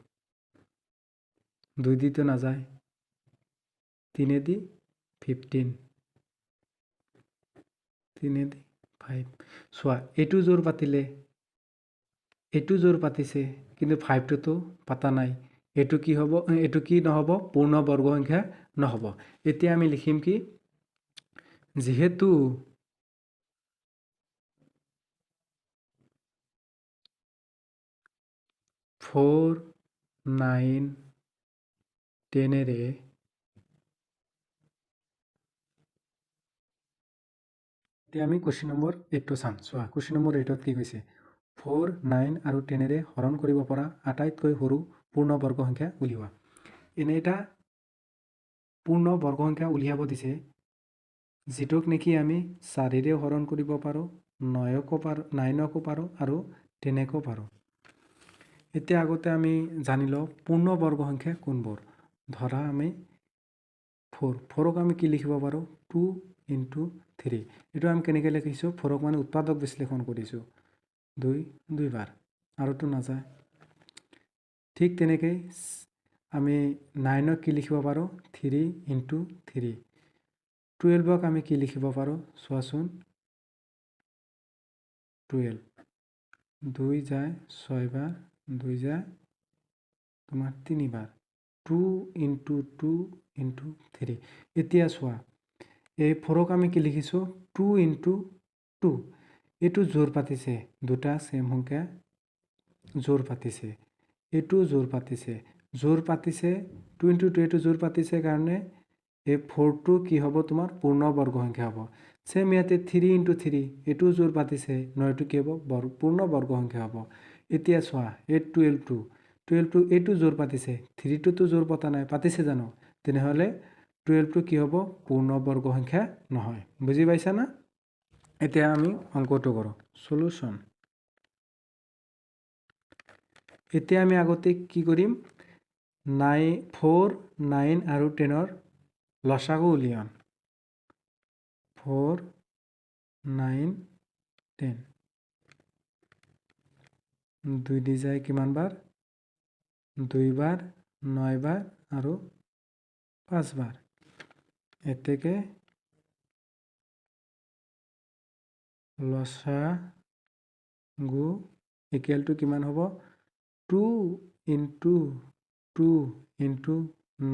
2 দি তো নাযায় 3 দি 15 3 দি 5 চোৱা এইটো জোৰ পাতিলে এইটো জোৰ পাতিছে কিন্তু 5টোতো পাতা নাই এইটো কি হ'ব এইটো কি নহ'ব পূৰ্ণ বৰ্গ সংখ্যা নহ'ব এতিয়া আমি লিখিম কি যিহেতু 4 9 10 ৰে এতিয়া আমি কুৱেশ্যন নম্বৰ 8টো চাম চোৱা কুৱেশ্যন নম্বৰ 8ত কি কৈছে 4 9 আৰু 10 ৰে হৰণ কৰিব পৰা আটাইতকৈ সৰু পূৰ্ণ বৰ্গ সংখ্যা উলিওৱা এনে এটা পূৰ্ণ বৰ্গ সংখ্যা উলিয়াব দিছে যিটোক নেকি আমি 4 ৰে হৰণ কৰিব পাৰোঁ 9কো পাৰোঁ আৰু 10কো পাৰোঁ এতিয়া আগতে আমি জানি লওঁ পূৰ্ণ বৰ্গ সংখ্যা কোনবোৰ ধৰা আমি 4ক আমি কি লিখিব পাৰোঁ 2 ইনটু 3 এইটো আমি কেনেকৈ লিখিছোঁ 4ক মানে উৎপাদক বিশ্লেষণ কৰিছোঁ 2 বাৰ আৰুতো নাযায় ঠিক তেনেকৈ আমি 9ক কি লিখিব পাৰোঁ 3 ইনটু 3 12ক আমি কি লিখিব পাৰোঁ চোৱাচোন 12 2 যায় 6 বাৰ 2 যায় তোমাৰ 3 বাৰ 2 ইনটু 2 ইনটু 3 এতিয়া চোৱা এই 4ক আমি কি লিখিছোঁ 2 ইনটু 2 এইটো জোৰ পাতিছে দুটা সেম সংখ্যা জোৰ পাতিছে এইটো জোৰ পাতিছে 2 ইনটু 2 এইটো জোৰ পাতিছে কাৰণে এই 4টো কি হ'ব তোমাৰ পূৰ্ণ বৰ্গ সংখ্যা হ'ব সেম ইয়াতে 3 ইনটু 3 এইটো জোৰ পাতিছে 9টো কি হ'ব পূৰ্ণ বৰ্গ সংখ্যা হ'ব এতিয়া চোৱা এই 12টো এইটো জোৰ পাতিছে 3টোতো জোৰ পতা নাই পাতিছে জানো তেনেহ'লে 12টো কি হ'ব পূৰ্ণ বৰ্গ সংখ্যা নহয় বুজি পাইছা না এতিয়া আমি অংকটো কৰোঁ সলিউশন এতিয়া আমি আগতে কি কৰিম 4 9 আৰু 10ৰ লসাগু উলিয়াম 4 9 10 2 দি যায় কিমান বাৰ 2 বাৰ 9 বাৰ আৰু 5 বাৰ এতেকে লসাগু ইকুৱেল টু কিমান হ'ব 2 ইনটু 2 ইনটু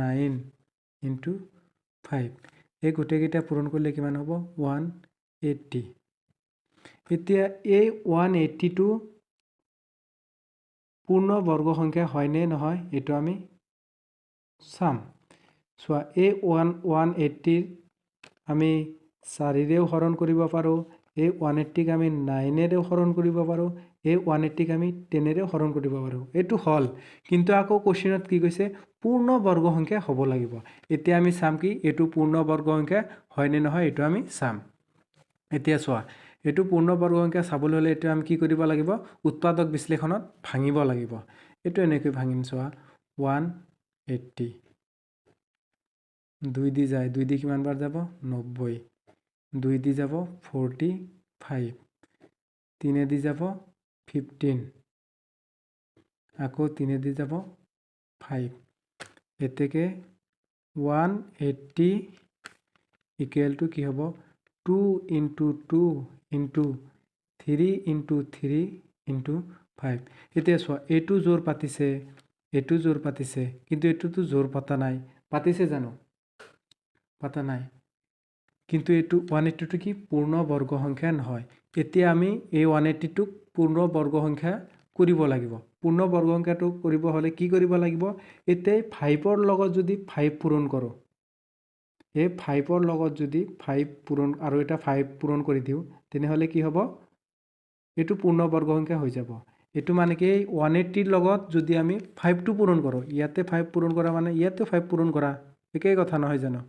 9 ইনটু 5 এই গোটেইকেইটা পূৰণ কৰিলে কিমান হ'ব 180 এতিয়া এই 180টো পূৰ্ণ বৰ্গ সংখ্যা হয় নে নহয় এইটো আমি চাম চোৱা এই 180 আমি 4ৰেও হৰণ কৰিব পাৰোঁ এই 180ক আমি 9ৰেও হৰণ কৰিব পাৰোঁ এই 180ক আমি 10ৰেও হৰণ কৰিব পাৰোঁ এইটো হ'ল কিন্তু আকৌ কোৱেশ্যনত কি কৈছে পূৰ্ণ বৰ্গ সংখ্যা হ'ব লাগিব এতিয়া আমি চাম কি এইটো পূৰ্ণ বৰ্গ সংখ্যা হয় নে নহয় এইটো আমি চাম এতিয়া চোৱা এইটো পূৰ্ণ বৰ্গ সংখ্যা চাবলৈ হ'লে এইটো আমি কি কৰিব লাগিব উৎপাদক বিশ্লেষণত ভাঙিব লাগিব এইটো এনেকৈ ভাঙিম চোৱা 180 2 দি যায় 2 দি কিমান বাৰ যাব 90 2 দি যাব 45 3 দি যাব 15 আকৌ 3 দি যাব 5 এতেকে 180 ইকুৱেল টু কি হ'ব 2 ইনটু 2 ইনটু 3 ইনটু 3 ইনটু 5 এতিয়া চোৱা এইটো জোৰ পাতিছে এইটো জোৰ পাতিছে কিন্তু এইটোতো জোৰ পতা নাই পাতিছে জানো পাতা নাই কিন্তু এইটো 180টো কি পূৰ্ণ বৰ্গ সংখ্যা নহয় এতিয়া আমি এই 180টোক পূৰ্ণ বৰ্গ সংখ্যা কৰিব লাগিব পূৰ্ণ বৰ্গ সংখ্যাটো কৰিব হলে কি কৰিব লাগিব এতিয়া 5ৰ লগত যদি 5 পূৰণ কৰো এই 5ৰ লগত যদি 5 পূৰণ আৰু এটা 5 পূৰণ কৰি দিও তেনেহলে কি হ'ব এইটো পূৰ্ণ বৰ্গ সংখ্যা হৈ যাব এইটো মানে কি 180ৰ লগত যদি আমি 5টো পূৰণ কৰো ইয়াতে 5 পূৰণ কৰা মানে ইয়াতে 5 পূৰণ কৰা একেই কথা নহয় জানো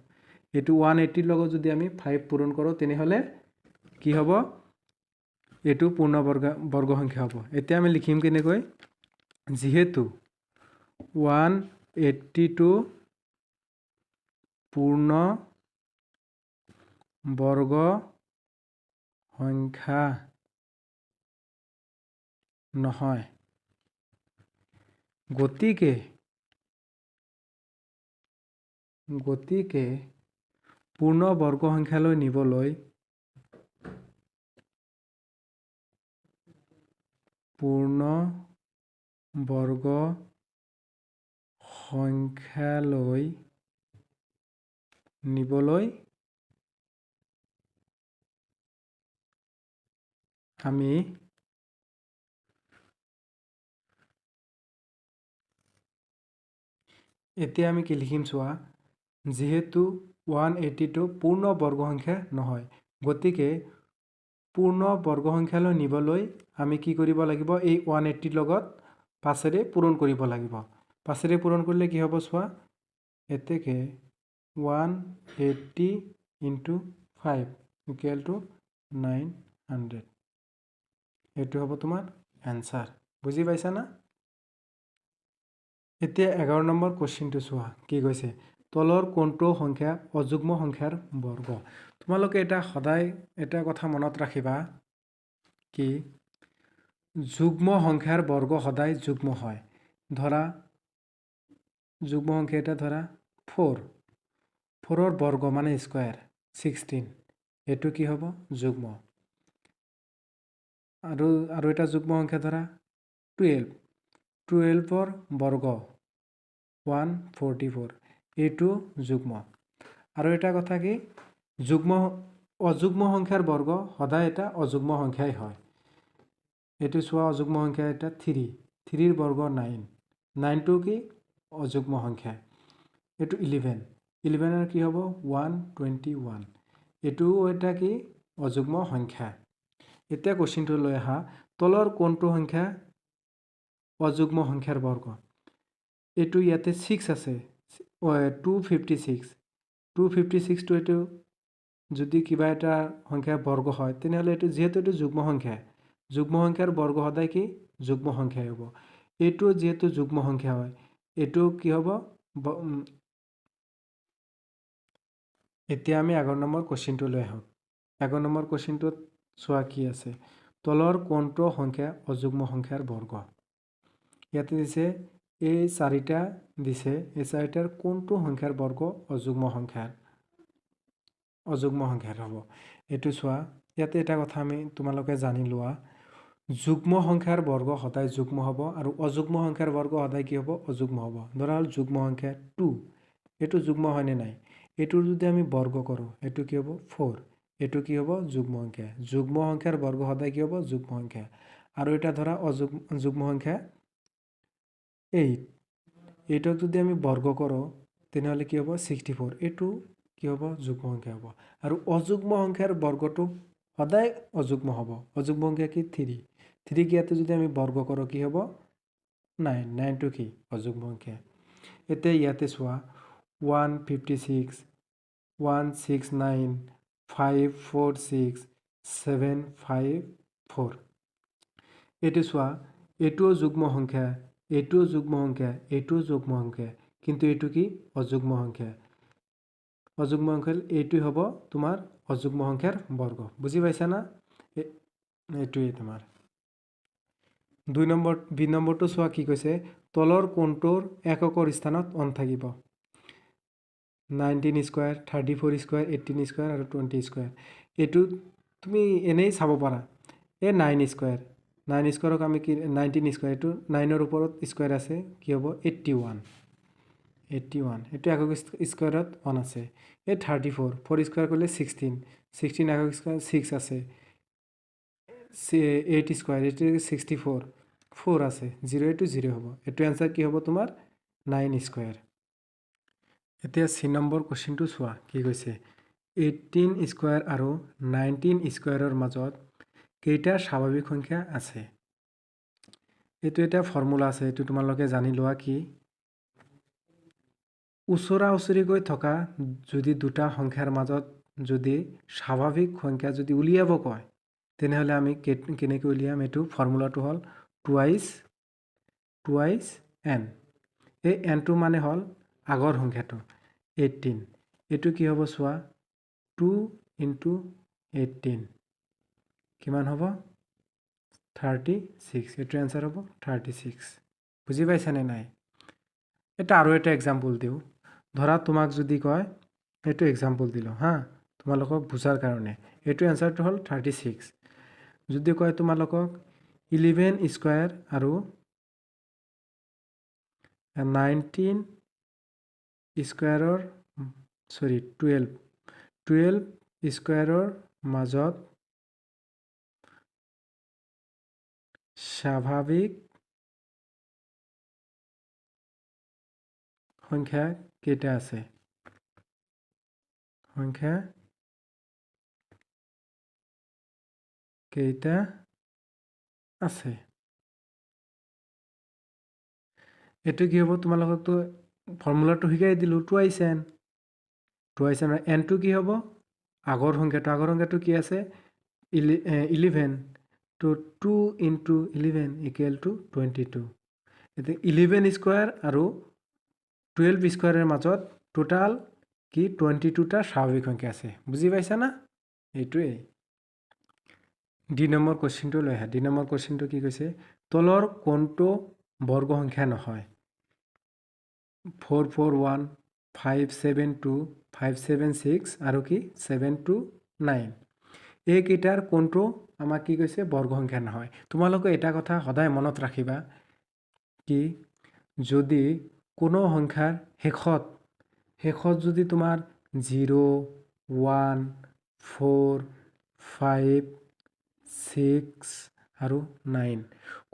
এইটো 180ৰ লগত যদি আমি 5 পূৰণ কৰো তেনেহলে কি হ'ব এইটো পূৰ্ণ বৰ্গ সংখ্যা হ'ব এতিয়া আমি লিখিম কেনেকৈ যেহেতু 180টো পূৰ্ণ বৰ্গ সংখ্যা নহয় গতিকে পূৰ্ণ বৰ্গ সংখ্যালৈ নিবলৈ পূৰ্ণ বৰ্গ সংখ্যালৈ নিবলৈ আমি এতিয়া আমি কি লিখিম চোৱা যেহেতু 180টো পূৰ্ণ বৰ্গ সংখ্যা নহয় গতিকে পূৰ্ণ বৰ্গ সংখ্যালৈ নিবলৈ আমি কি কৰিব লাগিব এই 180ৰ লগত 5ৰে পূৰণ কৰিব লাগিব 5ৰে পূৰণ কৰিলে কি হ'ব চোৱা এতেকে 180 ইনটু 5 ইকুৱেল টু 900 এইটো হ'ব তোমাৰ এনসাৰ বুজি পাইছা না এতিয়া 11 নম্বৰ কোৱেশ্চনটো চোৱা কি কৈছে তলৰ কোনটো সংখ্যা অযুগ্ম সংখ্যাৰ বৰ্গ তোমালোকে এটা সদায় এটা কথা মনত ৰাখিবা কি যুগ্ম সংখ্যাৰ বৰ্গ সদায় যুগ্ম হয় ধৰা যুগ্ম সংখ্যা এটা ধৰা 4ৰ বৰ্গ মানে স্কয়াৰ 16 এটো কি হ'ব যুগ্ম আৰু এটা যুগ্ম সংখ্যা ধৰা 12ৰ বৰ্গ 144 এটো যুগ্ম আৰু এটা কথা কি অযুগ্ম সংখ্যাৰ বৰ্গ সদায় এটা অযুগ্ম সংখ্যাই হয় এটো চোৱা অযুগ্ম সংখ্যা এটা 3ৰ বৰ্গ 9টো কি অযুগ্ম সংখ্যা এটো 11ৰ কি হ'ব 121 এটো এটা কি অযুগ্ম সংখ্যা এতিয়া কোৱেশ্চনটো লৈ আহা তলৰ কোনটো সংখ্যা অযুগ্ম সংখ্যাৰ বৰ্গ এটো ইয়াতে 6 আছে 256 256 টো এটো যদি কিবা এটা সংখ্যা বৰ্গ হয় তেনেহলে এটো যেহেতু এটো যুগ্ম সংখ্যাৰ বৰ্গ সদায় কি যুগ্ম সংখ্যাই হ'ব এটো যেহেতু যুগ্ম সংখ্যা হয় এটো কি হ'ব এতিয়া আমি 11 নম্বৰ কোৱেশ্চনটো লৈ আহো 11 নম্বৰ কোৱেশ্চনটোত চোৱা কি আছে তলৰ কোনটো সংখ্যা অযুগ্ম সংখ্যাৰ বৰ্গ ইয়াতে দিছে এই চাৰিটা দিছে এই চাৰিটাৰ কোনটো সংখ্যাৰ বৰ্গ অযুগ্ম সংখ্যাৰ হ'ব এটো চোৱা ইয়াতে এটা কথা আমি তোমালোকে জানি লোৱা যুগ্ম সংখ্যাৰ বৰ্গ সদায় যুগ্ম হ'ব আৰু অযুগ্ম সংখ্যাৰ বৰ্গ সদায় কি হ'ব অযুগ্ম হ'ব ধৰা হল যুগ্ম সংখ্যা 2 এটো যুগ্ম হয় নে নাই এটো যদি আমি বৰ্গ কৰো এটো কি হ'ব 4 এটো কি হ'ব যুগ্ম সংখ্যাৰ বৰ্গ সদায় কি হ'ব যুগ্ম সংখ্যা আৰু এটা ধৰা যুগ্ম সংখ্যা 8 এটোক যদি আমি বৰ্গ কৰো তেনেহলে কি হ'ব 64 এটো কি হ'ব যুগ্ম সংখ্যা হ'ব আৰু অযুগ্ম সংখ্যাৰ বৰ্গটো সদায় অযুগ্ম হ'ব অযুগ্ম সংখ্যা কি 3 কি ইয়াতে যদি আমি বৰ্গ কৰো কি হ'ব 9 টো কি অযুগ্ম সংখ্যা এতিয়া ইয়াতে চোৱা 156 169 546 754 এটো চোৱা এটো যুগ্ম সংখ্যা এটো যুগ্ম সংখ্যা এটো যুগ্ম সংখ্যা কিন্তু এটো কি অযুগ্ম সংখ্যা এইটো হ'ব তোমাৰ অযুগ্ম সংখ্যাৰ বৰ্গ বুজি পাইছা না এইটোই তোমাৰ 2 নম্বৰ বি নম্বৰটো চোৱা কি কৈছে তলৰ কোনটোৰ এককৰ স্থানত অন থাকিব 19 স্কুৱাৰ 34 স্কুৱাৰ 18 স্কুৱাৰ আৰু 20 স্কুৱাৰ এইটো তুমি এনেই চাব পাৰা এই 9 স্কুৱাৰ 9 স্কুৱাৰক আমি কি 19 স্কুৱাৰ এইটো 9ৰ ওপৰত স্কুৱাৰ আছে কি হ'ব 81 এইটো একক স্কুৱাৰত 1 আছে এই 34 4 স্কুৱাৰ কৰিলে 16 একক স্কুৱাৰ 6 আছে 8 স্কুৱাৰ এইটো 64 4 আছে 0 এইটো 0 হ'ব এইটো এনসাৰ কি হ'ব তোমাৰ 9 স্কুৱাৰ এতিয়া সি নম্বৰ কোৱেশ্চনটো চোৱা কি কৈছে 18 স্কুৱাৰ আৰু 19 স্কুৱাৰৰ মাজত কেইটা স্বাভাৱিক সংখ্যা আছে এইটো এটা ফৰ্মুলা আছে এইটো তোমালোকে জানি লোৱা কি ওচৰা ওচৰিকৈ থকা যদি দুটা সংখ্যাৰ মাজত যদি স্বাভাৱিক সংখ্যা যদি উলিয়াব কয় তেনেহলে আমি কেনেকৈ উলিয়াম এইটো ফৰ্মুলাটো হ'ল টুৱাইছ n এই nটো মানে হ'ল আগৰ সংখ্যাটো 18 এইটো কি হ'ব চোৱা 2 into 18 কিমান হ'ব 36 এইটো এনসাৰ হ'ব 36 বুজি পাইছানে নাই এটা আৰু এটা এক্সাম্পল দিওঁ ধৰা তোমাক যদি কয় এইটো এক্সাম্পল দিলো হা তোমালোকক বুজাৰ কাৰণে এইটো এনসাৰটো হ'ল 36 যদি কয় তোমালোকক 11 স্কুৱাৰ আৰু 19 স্কুৱাৰৰ 12 স্কুৱাৰৰ মাজত স্বাভাৱিক সংখ্যা কেইটা আছে এইটো কি হ'ব তোমালোককতো ফৰ্মুলাটো শিকাই দিলো টুৱাইছ n nটো কি হ'ব আগৰ সংখ্যাটো কি আছে 11 তো 2 into 11 equal to 22 এতিয়া 11 স্কুৱাৰ আৰু 12 স্কুৱাৰৰ মাজত টোটাল কি 22টা স্বাভাৱিক সংখ্যা আছে বুজি পাইছা না এইটোৱে ডি নম্বৰ কোৱেশ্চনটো লৈ আহা ডি নম্বৰ কোৱেশ্চনটো কি কৈছে তলৰ কোনটো বৰ্গ সংখ্যা নহয় 441 572 576 আৰু কি 729 এইকেইটাৰ কোনটো আমাক কি কৈছে বৰ্গ সংখ্যা নহয় তোমালোকে এটা কথা সদায় মনত ৰাখিবা কি যদি কোনো সংখ্যাৰ শেষত যদি তোমাৰ 0 1 4 5 6 আৰু 9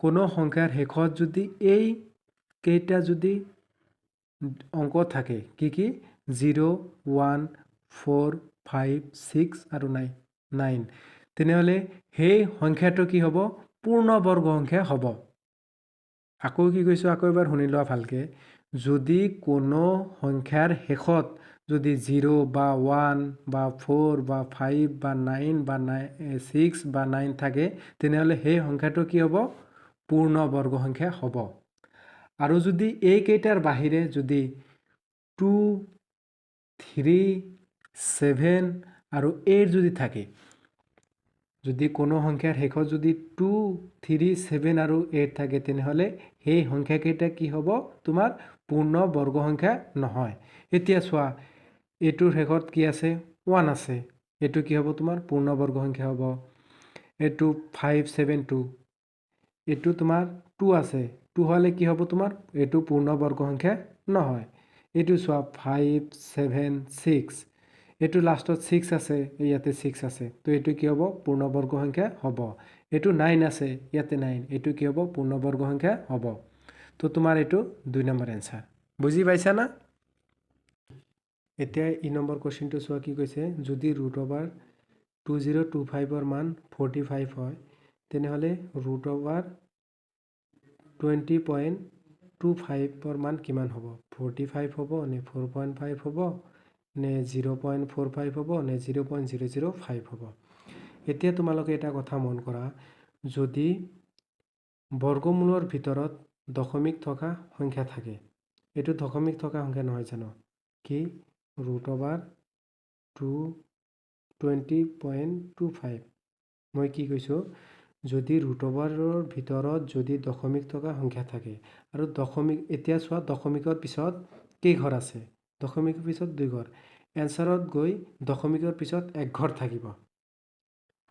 কোনো সংখ্যাৰ শেষত যদি এই কেইটা যদি অংক থাকে কি 0 1 4 5 6 আৰু 9 তেনেহলে সেই সংখ্যাটো কি হ'ব পূৰ্ণ বৰ্গ সংখ্যা হ'ব আকৌ কি কৈছো আকৌ এবাৰ শুনি লোৱা ভালকে যদি কোনো সংখ্যাৰ শেষত যদি 0 বা 1 বা 4 বা 5 বা 9 বা 6 বা 9 থাকে তেনেহলে সেই সংখ্যাটো কি হ'ব পূৰ্ণ বৰ্গ সংখ্যা হ'ব আৰু যদি এই কেইটাৰ বাহিৰে যদি 2 3 7 আৰু 8 যদি থাকে যদি কোনো সংখ্যাৰ শেষত যদি 2 3 7 আৰু 8 থাকে তেনেহলে সেই সংখ্যা কেইটা কি হ'ব তোমাৰ পূৰ্ণ বৰ্গ সংখ্যা নহয় এতিয়া চোৱা এইটোৰ শেষত কি আছে 1 আছে এইটো কি হ'ব তোমাৰ পূৰ্ণ বৰ্গ সংখ্যা হ'ব এইটো 572 এইটো তোমাৰ 2 আছে 2 হলে কি হ'ব তোমাৰ এইটো পূৰ্ণ বৰ্গ সংখ্যা নহয় এইটো চোৱা 5 7 6 এইটো লাষ্টত 6 আছে ইয়াতে 6 আছে তো এইটো কি হ'ব পূৰ্ণ বৰ্গ সংখ্যা হ'ব এইটো 9 আছে ইয়াতে 9 এইটো কি হ'ব পূৰ্ণ বৰ্গ সংখ্যা হ'ব তো তোমাৰ এইটো 2 নম্বৰ এনসাৰ বুজি পাইছা না এতিয়া ই নম্বৰ কোৱেশ্চনটো চোৱা কি কৈছে যদি √2025 ৰ মান 45 হয় তেনেহলে √20.25 ৰ মান কিমান হ'ব 45 হ'ব নে 4.5 হ'ব নে 0.45 হ'ব নে 0.005 হ'ব এতিয়া তোমালোকে এটা কথা মন কৰা যদি বৰ্গমূলৰ ভিতৰত দশমিক থকা সংখ্যা থাকে এইটো দশমিক থকা সংখ্যা নহয় জানো কি √20.25 মই কি কৈছো যদি √ৰ ভিতৰত যদি দশমিক থকা সংখ্যা থাকে আৰু দশমিক এতিয়া চোৱা দশমিকৰ পিছত কেই ঘৰ আছে দশমিকৰ পিছত 2 ঘৰ। এনচাৰত গৈ দশমিকৰ পিছত 1 ঘৰ থাকিব।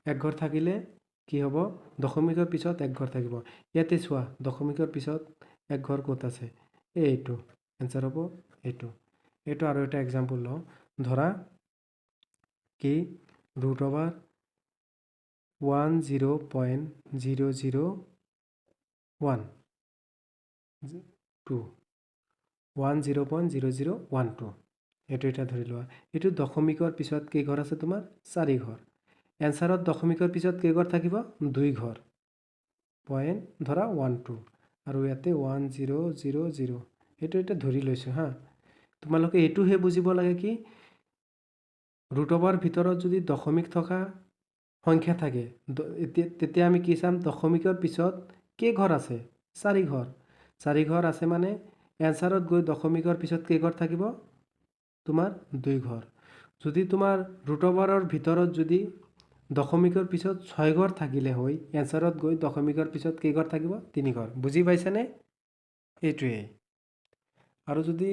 1 ঘৰ থাকিলে কি হ'ব? দশমিকৰ পিছত 1 ঘৰ থাকিব। ইয়াতে চোৱা, দশমিকৰ পিছত 1 ঘৰ ক'ত আছে? এইটো এনচাৰ হ'ব এইটো। এইটো আৰু এটা এক্সাম্পল লওঁ। ধৰা কি √10.0012 10.0012 এইটো এটা ধৰি লোৱা। এইটো দশমিকৰ পিছত কেই ঘৰ আছে তোমাৰ? 4 ঘৰ। এনচাৰত দশমিকৰ পিছত কেই ঘৰ থাকিব? 2 ঘৰ। পইণ্ট ধৰা 12 আৰু ইয়াতে 1000 এইটো এটা ধৰি লৈছোঁ হা। তোমালোকে এইটোহে বুজিব লাগে কি ৰুট ভিতৰত যদি দশমিক থকা সংখ্যা থাকে তেতিয়া আমি কি চাম? দশমিকৰ পিছত কেই ঘৰ আছে? 4 ঘৰ। 4 ঘৰ আছে মানে এনচাৰত গৈ দশমিকৰ পিছত কেই ঘৰ থাকিব? তোমাৰ 2 ঘৰ। যদি তোমাৰ ৰুট ভিতৰত যদি দশমিকৰ পিছত 6 ঘৰ থাকিলে হয়, এনচাৰত গৈ দশমিকৰ পিছত কেই ঘৰ থাকিব? 3 ঘৰ। বুজি পাইছানে? এইটোৱেই। আৰু যদি